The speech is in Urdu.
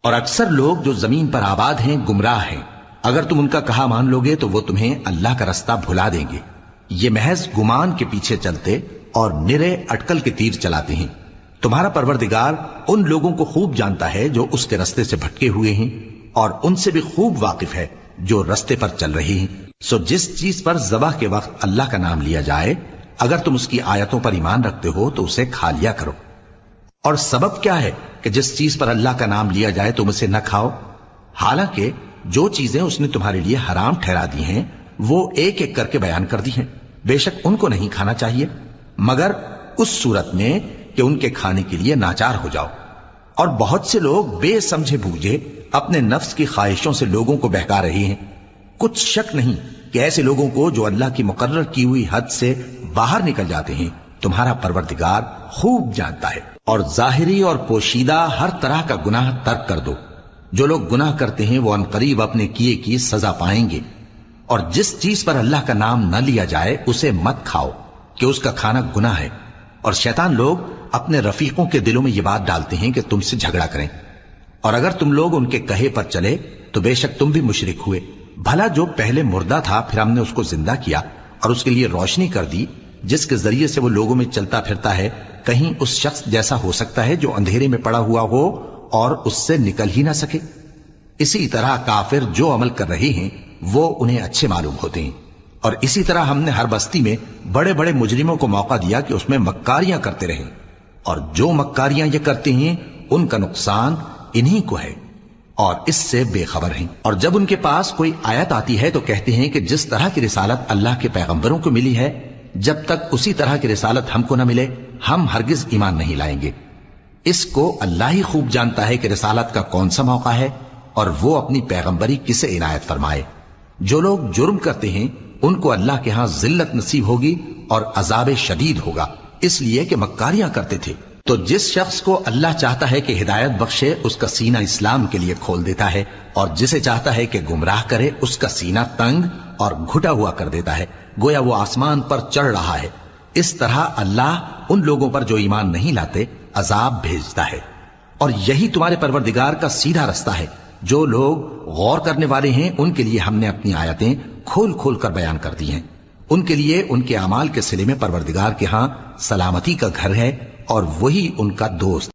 اور اکثر لوگ جو زمین پر آباد ہیں گمراہ ہیں، اگر تم ان کا کہا مان لوگے تو وہ تمہیں اللہ کا رستہ بھلا دیں گے۔ یہ محض گمان کے پیچھے چلتے اور نرے اٹکل کے تیر چلاتے ہیں۔ تمہارا پروردگار ان لوگوں کو خوب جانتا ہے جو اس کے رستے سے بھٹکے ہوئے ہیں، اور ان سے بھی خوب واقف ہے جو رستے پر چل رہی ہیں۔ سو جس چیز پر ذبح کے وقت اللہ کا نام لیا جائے، اگر تم اس کی آیتوں پر ایمان رکھتے ہو تو اسے کھا لیا کرو۔ اور سبب کیا ہے کہ جس چیز پر اللہ کا نام لیا جائے تم اسے نہ کھاؤ؟ حالانکہ جو چیزیں اس نے تمہارے لیے حرام ٹھہرا دی ہیں وہ ایک ایک کر کے بیان کر دی ہیں، بے شک ان کو نہیں کھانا چاہیے مگر اس صورت میں کہ ان کے کھانے کے لیے ناچار ہو جاؤ۔ اور بہت سے لوگ بے سمجھے بوجھے اپنے نفس کی خواہشوں سے لوگوں کو بہکا رہے ہیں۔ کچھ شک نہیں کہ ایسے لوگوں کو جو اللہ کی مقرر کی ہوئی حد سے باہر نکل جاتے ہیں تمہارا پروردگار خوب جانتا ہے۔ اور ظاہری اور پوشیدہ ہر طرح کا گناہ ترک کر دو۔ جو لوگ گناہ کرتے ہیں وہ عنقریب اپنے کیے کی سزا پائیں گے۔ اور جس چیز پر اللہ کا نام نہ لیا جائے اسے مت کھاؤ کہ اس کا کھانا گناہ ہے۔ اور شیطان لوگ اپنے رفیقوں کے دلوں میں یہ بات ڈالتے ہیں کہ تم سے جھگڑا کریں، اور اگر تم لوگ ان کے کہے پر چلے تو بے شک تم بھی مشرک ہوئے۔ بھلا جو پہلے مردہ تھا پھر ہم نے اس کو زندہ کیا اور اس کے لیے روشنی کر دی جس کے ذریعے سے وہ لوگوں میں چلتا پھرتا ہے، کہیں اس شخص جیسا ہو سکتا ہے جو اندھیرے میں پڑا ہوا ہو اور اس سے نکل ہی نہ سکے؟ اسی طرح کافر جو عمل کر رہے ہیں وہ انہیں اچھے معلوم ہوتے ہیں۔ اور اسی طرح ہم نے ہر بستی میں بڑے بڑے مجرموں کو موقع دیا کہ اس میں مکاریاں کرتے رہیں، اور جو مکاریاں یہ کرتے ہیں ان کا نقصان انہی کو ہے اور اس سے بے خبر ہیں۔ اور جب ان کے پاس کوئی آیت آتی ہے تو کہتے ہیں کہ جس طرح کی رسالت اللہ کے پیغمبروں کو ملی ہے جب تک اسی طرح کی رسالت ہم کو نہ ملے ہم ہرگز ایمان نہیں لائیں گے۔ اس کو اللہ ہی خوب جانتا ہے کہ رسالت کا کون سا موقع ہے اور وہ اپنی پیغمبری کسے عنایت فرمائے۔ جو لوگ جرم کرتے ہیں ان کو اللہ کے ہاں ذلت نصیب ہوگی اور عذاب شدید ہوگا، اس لیے کہ مکاریاں کرتے تھے۔ تو جس شخص کو اللہ چاہتا ہے کہ ہدایت بخشے اس کا سینہ اسلام کے لیے کھول دیتا ہے، اور جسے چاہتا ہے کہ گمراہ کرے اس کا سینہ تنگ اور گھٹا ہوا کر دیتا ہے، گویا وہ آسمان پر چڑھ رہا ہے۔ اس طرح اللہ ان لوگوں پر جو ایمان نہیں لاتے عذاب بھیجتا ہے۔ اور یہی تمہارے پروردگار کا سیدھا رستہ ہے۔ جو لوگ غور کرنے والے ہیں ان کے لیے ہم نے اپنی آیتیں کھول کھول کر بیان کر دی ہیں۔ ان کے لیے ان کے اعمال کے صلے میں پروردگار کے ہاں سلامتی کا گھر ہے اور وہی ان کا دوست۔